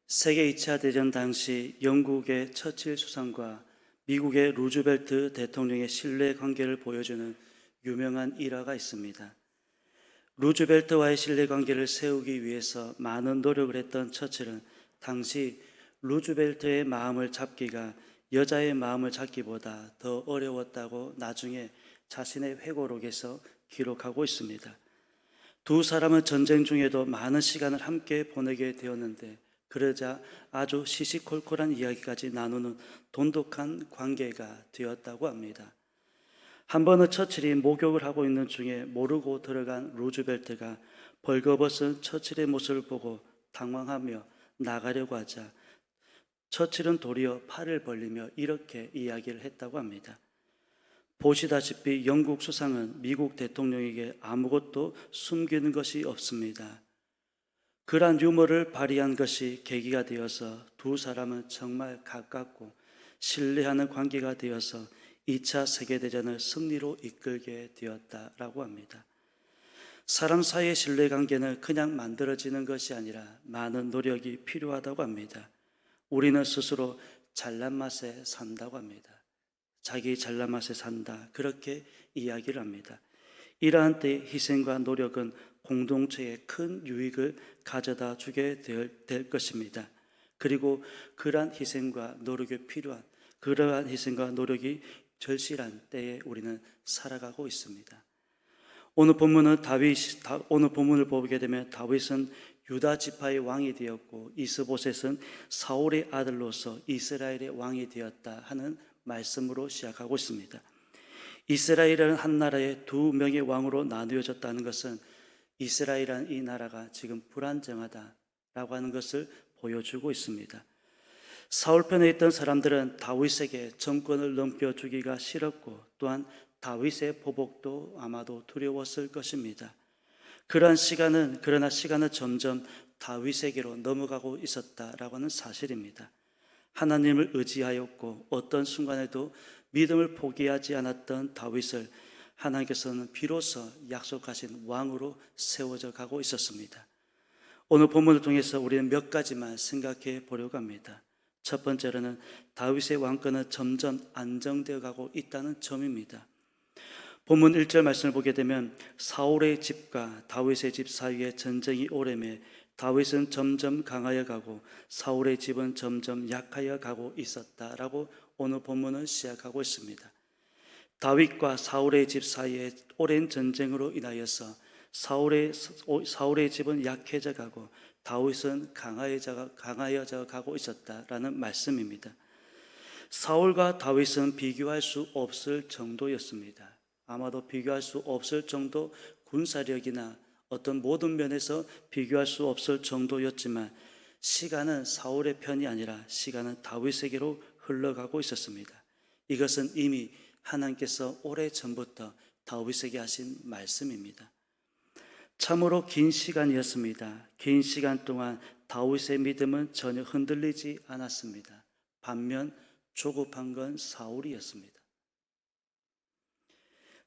세계 2차 대전 당시 영국의 처칠 수상과 미국의 루즈벨트 대통령의 신뢰 관계를 보여주는 유명한 일화가 있습니다. 루즈벨트와의 신뢰 관계를 세우기 위해서 많은 노력을 했던 처칠은 당시 루즈벨트의 마음을 잡기가 여자의 마음을 잡기보다 더 어려웠다고 나중에 자신의 회고록에서 기록하고 있습니다. 두 사람은 전쟁 중에도 많은 시간을 함께 보내게 되었는데 그러자 아주 시시콜콜한 이야기까지 나누는 돈독한 관계가 되었다고 합니다. 한 번은 처칠이 목욕을 하고 있는 중에 모르고 들어간 루즈벨트가 벌거벗은 처칠의 모습을 보고 당황하며 나가려고 하자 처칠은 도리어 팔을 벌리며 이렇게 이야기를 했다고 합니다. 보시다시피 영국 수상은 미국 대통령에게 아무것도 숨기는 것이 없습니다. 그러한 유머를 발휘한 것이 계기가 되어서 두 사람은 정말 가깝고 신뢰하는 관계가 되어서 2차 세계대전을 승리로 이끌게 되었다라고 합니다. 사람 사이의 신뢰관계는 그냥 만들어지는 것이 아니라 많은 노력이 필요하다고 합니다. 우리는 스스로 잘난 맛에 산다고 합니다. 자기 잘난 맛에 산다, 그렇게 이야기를 합니다. 이러한 때의 희생과 노력은 공동체에 큰 유익을 가져다 주게 될 것입니다. 그리고 그러한 희생과 노력이 필요한, 그러한 희생과 노력이 절실한 때에 우리는 살아가고 있습니다. 오늘 본문을 보게 되면 다윗은 유다 지파의 왕이 되었고 이스보셋은 사울의 아들로서 이스라엘의 왕이 되었다 하는 말씀으로 시작하고 있습니다. 이스라엘은 한 나라의 두 명의 왕으로 나누어졌다는 것은 이스라엘이라는 이 나라가 지금 불안정하다라고 하는 것을 보여주고 있습니다. 사울 편에 있던 사람들은 다윗에게 정권을 넘겨주기가 싫었고 또한 다윗의 보복도 아마도 두려웠을 것입니다. 그러나 시간은 점점 다윗에게로 넘어가고 있었다라고 하는 사실입니다. 하나님을 의지하였고 어떤 순간에도 믿음을 포기하지 않았던 다윗을 하나님께서는 비로소 약속하신 왕으로 세워져 가고 있었습니다. 오늘 본문을 통해서 우리는 몇 가지만 생각해 보려고 합니다. 첫 번째로는 다윗의 왕권은 점점 안정되어 가고 있다는 점입니다. 본문 1절 말씀을 보게 되면 사울의 집과 다윗의 집 사이에 전쟁이 오래매 다윗은 점점 강하여 가고 사울의 집은 점점 약하여 가고 있었다라고 오늘 본문은 시작하고 있습니다. 다윗과 사울의 집 사이에 오랜 전쟁으로 인하여서 사울의 집은 약해져 가고 다윗은 강하여져 가고 있었다라는 말씀입니다. 사울과 다윗은 비교할 수 없을 정도였습니다. 아마도 비교할 수 없을 정도 군사력이나 어떤 모든 면에서 비교할 수 없을 정도였지만 시간은 사울의 편이 아니라 시간은 다윗에게로 흘러가고 있었습니다. 이것은 이미 하나님께서 오래전부터 다윗에게 하신 말씀입니다. 참으로 긴 시간이었습니다. 긴 시간 동안 다윗의 믿음은 전혀 흔들리지 않았습니다. 반면 조급한 건 사울이었습니다.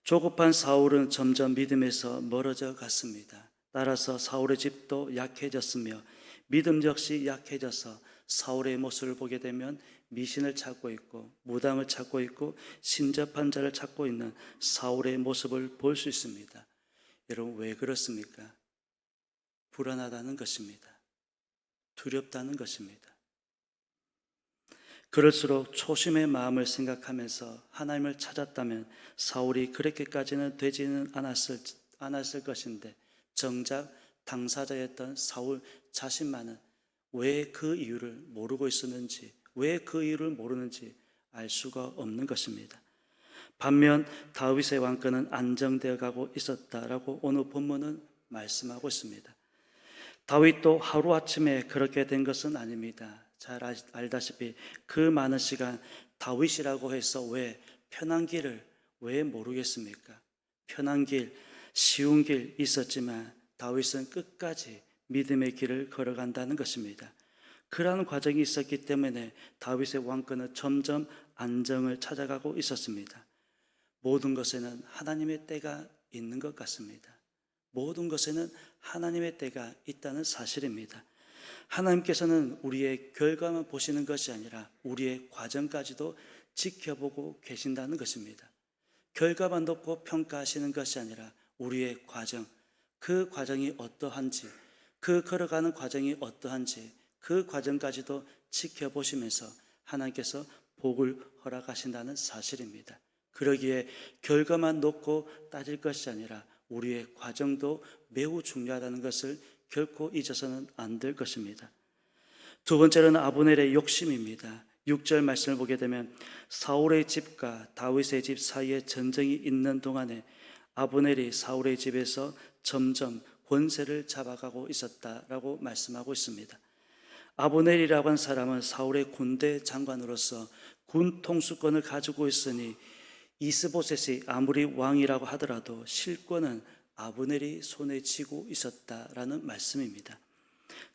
조급한 사울은 점점 믿음에서 멀어져 갔습니다. 따라서 사울의 집도 약해졌으며 믿음 역시 약해져서 사울의 모습을 보게 되면 미신을 찾고 있고 무당을 찾고 있고 신접한 자를 찾고 있는 사울의 모습을 볼 수 있습니다. 여러분, 왜 그렇습니까? 불안하다는 것입니다. 두렵다는 것입니다. 그럴수록 초심의 마음을 생각하면서 하나님을 찾았다면 사울이 그렇게까지는 되지는 않았을 것인데 정작 당사자였던 사울 자신만은 왜 그 이유를 모르고 있었는지, 왜 그 이유를 모르는지 알 수가 없는 것입니다. 반면 다윗의 왕권은 안정되어 가고 있었다라고 오늘 본문은 말씀하고 있습니다. 다윗도 하루아침에 그렇게 된 것은 아닙니다. 잘 알다시피 그 많은 시간 다윗이라고 해서 왜 편한 길을 왜 모르겠습니까? 편한 길, 쉬운 길 있었지만 다윗은 끝까지 믿음의 길을 걸어간다는 것입니다. 그러한 과정이 있었기 때문에 다윗의 왕권은 점점 안정을 찾아가고 있었습니다. 모든 것에는 하나님의 때가 있는 것 같습니다. 모든 것에는 하나님의 때가 있다는 사실입니다. 하나님께서는 우리의 결과만 보시는 것이 아니라 우리의 과정까지도 지켜보고 계신다는 것입니다. 결과만 놓고 평가하시는 것이 아니라 우리의 과정, 그 과정이 어떠한지, 그 걸어가는 과정이 어떠한지 그 과정까지도 지켜보시면서 하나님께서 복을 허락하신다는 사실입니다. 그러기에 결과만 놓고 따질 것이 아니라 우리의 과정도 매우 중요하다는 것을 결코 잊어서는 안 될 것입니다. 두 번째로는 아브넬의 욕심입니다. 6절 말씀을 보게 되면 사울의 집과 다윗의 집 사이에 전쟁이 있는 동안에 아브넬이 사울의 집에서 점점 권세를 잡아가고 있었다라고 말씀하고 있습니다. 아브넬이라고 한 사람은 사울의 군대 장관으로서 군 통수권을 가지고 있으니 이스보셋이 아무리 왕이라고 하더라도 실권은 아브넬이 손에 쥐고 있었다라는 말씀입니다.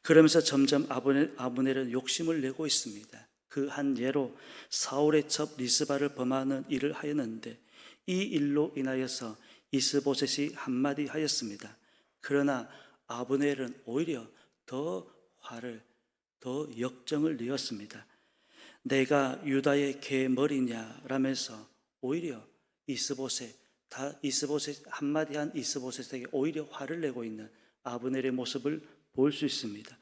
그러면서 점점 아브넬은 욕심을 내고 있습니다. 그 한 예로 사울의 첩 리스바를 범하는 일을 하였는데 이 일로 인하여서 이스보셋이 한마디 하였습니다. 그러나 아브넬은 오히려 더 역정을 내었습니다. 내가 유다의 개머리냐라면서 오히려 이스보셋 한마디 한 이스보셋에게 오히려 화를 내고 있는 아브넬의 모습을 볼 수 있습니다.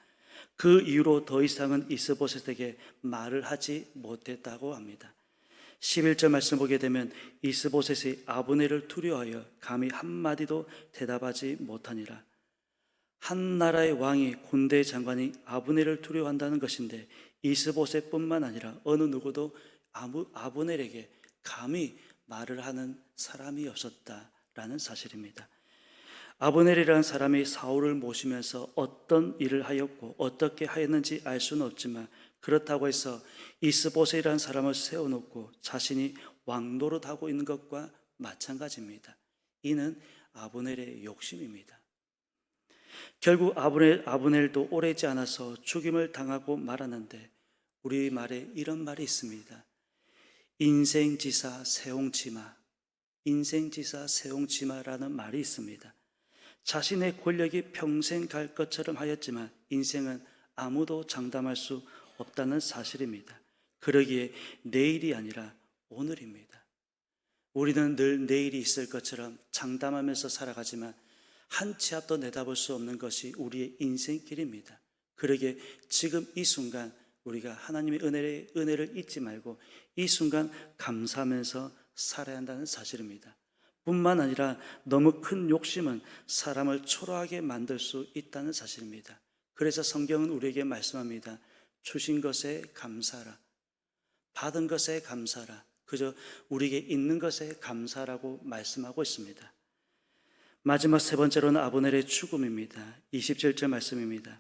그 이후로 더 이상은 이스보셋에게 말을 하지 못했다고 합니다. 11절 말씀 보게 되면 이스보셋이 아브넬을 두려워하여 감히 한마디도 대답하지 못하니라. 한 나라의 왕이 군대 장관이 아브넬을 두려워한다는 것인데 이스보셋뿐만 아니라 어느 누구도 아브넬에게 감히 말을 하는 사람이 없었다라는 사실입니다. 아브넬이라는 사람이 사울을 모시면서 어떤 일을 하였고 어떻게 하였는지 알 수는 없지만 그렇다고 해서 이스보셋이라는 사람을 세워놓고 자신이 왕노릇하고 있는 것과 마찬가지입니다. 이는 아브넬의 욕심입니다. 결국 아브넬도 오래지 않아서 죽임을 당하고 말았는데 우리말에 이런 말이 있습니다. 인생지사 세옹치마라는 말이 있습니다. 자신의 권력이 평생 갈 것처럼 하였지만 인생은 아무도 장담할 수 없다는 사실입니다. 그러기에 내일이 아니라 오늘입니다. 우리는 늘 내일이 있을 것처럼 장담하면서 살아가지만 한 치 앞도 내다볼 수 없는 것이 우리의 인생길입니다. 그러기에 지금 이 순간 우리가 하나님의 은혜를 잊지 말고 이 순간 감사하면서 살아야 한다는 사실입니다. 뿐만 아니라 너무 큰 욕심은 사람을 초라하게 만들 수 있다는 사실입니다. 그래서 성경은 우리에게 말씀합니다. 주신 것에 감사하라. 받은 것에 감사하라. 그저 우리에게 있는 것에 감사라고 말씀하고 있습니다. 마지막 세 번째로는 아브넬의 죽음입니다. 27절 말씀입니다.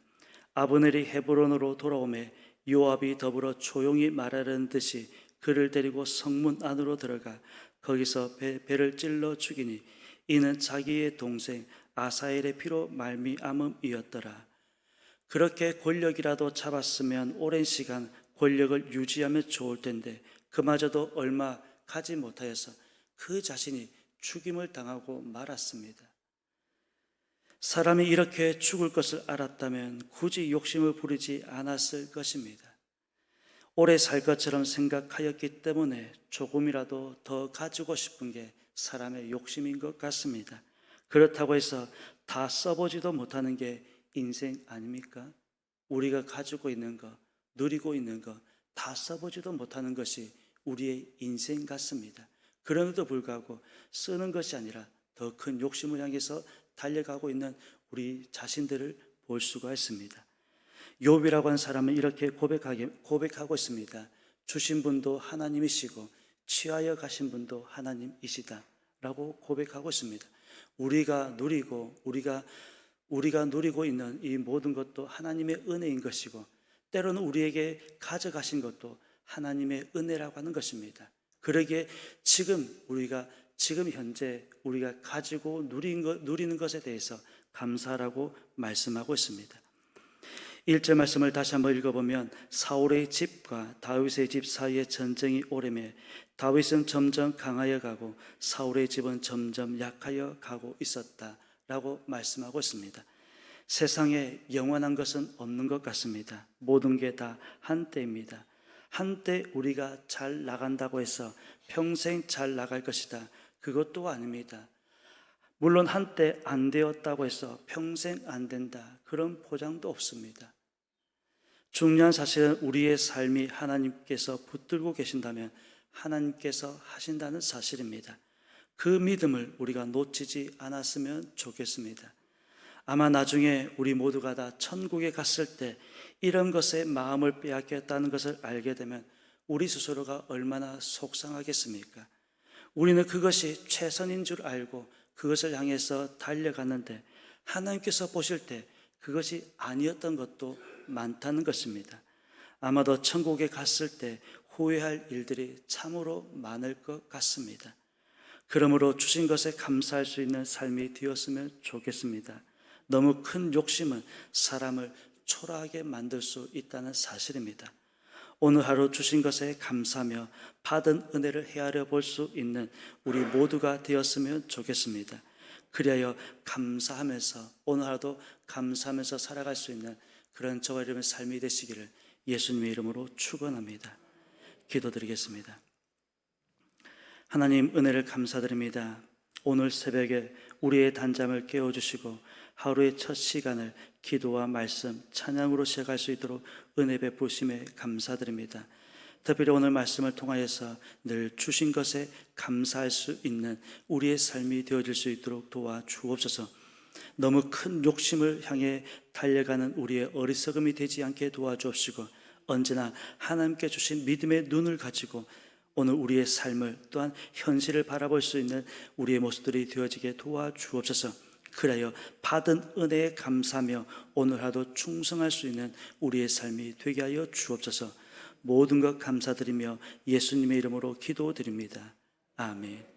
아브넬이 헤브론으로 돌아오매 요압이 더불어 조용히 말하려는 듯이 그를 데리고 성문 안으로 들어가 거기서 배를 찔러 죽이니 이는 자기의 동생 아사엘의 피로 말미암음이었더라. 그렇게 권력이라도 잡았으면 오랜 시간 권력을 유지하면 좋을 텐데 그마저도 얼마 가지 못하여서 그 자신이 죽임을 당하고 말았습니다. 사람이 이렇게 죽을 것을 알았다면 굳이 욕심을 부리지 않았을 것입니다. 오래 살 것처럼 생각하였기 때문에 조금이라도 더 가지고 싶은 게 사람의 욕심인 것 같습니다. 그렇다고 해서 다 써보지도 못하는 게 인생 아닙니까? 우리가 가지고 있는 것, 누리고 있는 것 다 써보지도 못하는 것이 우리의 인생 같습니다. 그럼에도 불구하고 쓰는 것이 아니라 더 큰 욕심을 향해서 달려가고 있는 우리 자신들을 볼 수가 있습니다. 욥이라고 하는 사람은 이렇게 고백하고 있습니다. 주신 분도 하나님이시고 취하여 가신 분도 하나님이시다 라고 고백하고 있습니다. 우리가 누리고 있는 이 모든 것도 하나님의 은혜인 것이고 때로는 우리에게 가져가신 것도 하나님의 은혜라고 하는 것입니다. 그러기에 지금 현재 우리가 가지고 누리는 것에 대해서 감사하라고 말씀하고 있습니다. 1절 말씀을 다시 한번 읽어보면 사울의 집과 다윗의 집 사이에 전쟁이 오래매 다윗은 점점 강하여 가고 사울의 집은 점점 약하여 가고 있었다라고 말씀하고 있습니다. 세상에 영원한 것은 없는 것 같습니다. 모든 게 다 한때입니다. 한때 우리가 잘 나간다고 해서 평생 잘 나갈 것이다, 그것도 아닙니다. 물론 한때 안 되었다고 해서 평생 안 된다, 그런 보장도 없습니다. 중요한 사실은 우리의 삶이 하나님께서 붙들고 계신다면 하나님께서 하신다는 사실입니다. 그 믿음을 우리가 놓치지 않았으면 좋겠습니다. 아마 나중에 우리 모두가 다 천국에 갔을 때 이런 것에 마음을 빼앗겼다는 것을 알게 되면 우리 스스로가 얼마나 속상하겠습니까? 우리는 그것이 최선인 줄 알고 그것을 향해서 달려갔는데 하나님께서 보실 때 그것이 아니었던 것도 많다는 것입니다. 아마도 천국에 갔을 때 후회할 일들이 참으로 많을 것 같습니다. 그러므로 주신 것에 감사할 수 있는 삶이 되었으면 좋겠습니다. 너무 큰 욕심은 사람을 초라하게 만들 수 있다는 사실입니다. 오늘 하루 주신 것에 감사하며 받은 은혜를 헤아려 볼 수 있는 우리 모두가 되었으면 좋겠습니다. 그리하여 감사하면서 오늘 하루도 감사하면서 살아갈 수 있는 그런 저와 여러분의 삶이 되시기를 예수님의 이름으로 축원합니다. 기도드리겠습니다. 하나님, 은혜를 감사드립니다. 오늘 새벽에 우리의 단잠을 깨워주시고 하루의 첫 시간을 기도와 말씀, 찬양으로 시작할 수 있도록 은혜 베푸심에 감사드립니다. 특별히 오늘 말씀을 통하여서 늘 주신 것에 감사할 수 있는 우리의 삶이 되어질 수 있도록 도와주옵소서. 너무 큰 욕심을 향해 달려가는 우리의 어리석음이 되지 않게 도와주옵시고, 언제나 하나님께 주신 믿음의 눈을 가지고 오늘 우리의 삶을 또한 현실을 바라볼 수 있는 우리의 모습들이 되어지게 도와주옵소서. 그리하여 받은 은혜에 감사하며 오늘 하루 충성할 수 있는 우리의 삶이 되게 하여 주옵소서. 모든 것 감사드리며 예수님의 이름으로 기도드립니다. 아멘.